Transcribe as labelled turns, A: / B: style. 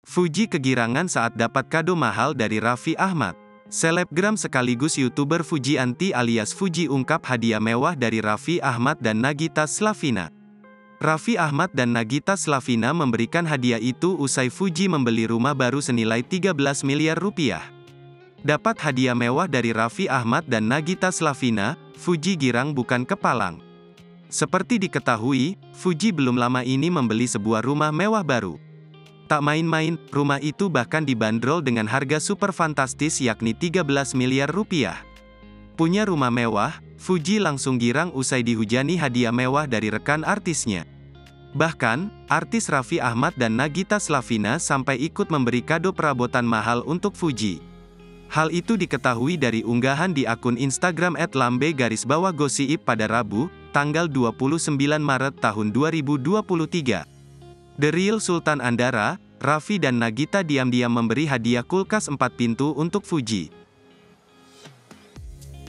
A: Fuji kegirangan saat dapat kado mahal dari Raffi Ahmad. Selebgram sekaligus YouTuber Fujianti alias Fuji ungkap hadiah mewah dari Raffi Ahmad dan Nagita Slavina. Raffi Ahmad dan Nagita Slavina memberikan hadiah itu usai Fuji membeli rumah baru senilai 13 miliar rupiah. Dapat hadiah mewah dari Raffi Ahmad dan Nagita Slavina, Fuji girang bukan kepalang. Seperti diketahui, Fuji belum lama ini membeli sebuah rumah mewah baru. Tak main-main, rumah itu bahkan dibanderol dengan harga super fantastis yakni 13 miliar rupiah. Punya rumah mewah, Fuji langsung girang usai dihujani hadiah mewah dari rekan artisnya. Bahkan, artis Raffi Ahmad dan Nagita Slavina sampai ikut memberi kado perabotan mahal untuk Fuji. Hal itu diketahui dari unggahan di akun Instagram @lambe_gosip pada Rabu, tanggal 29 Maret tahun 2023. The Real Sultan Andara, Raffi dan Nagita diam-diam memberi hadiah kulkas 4 pintu untuk Fuji.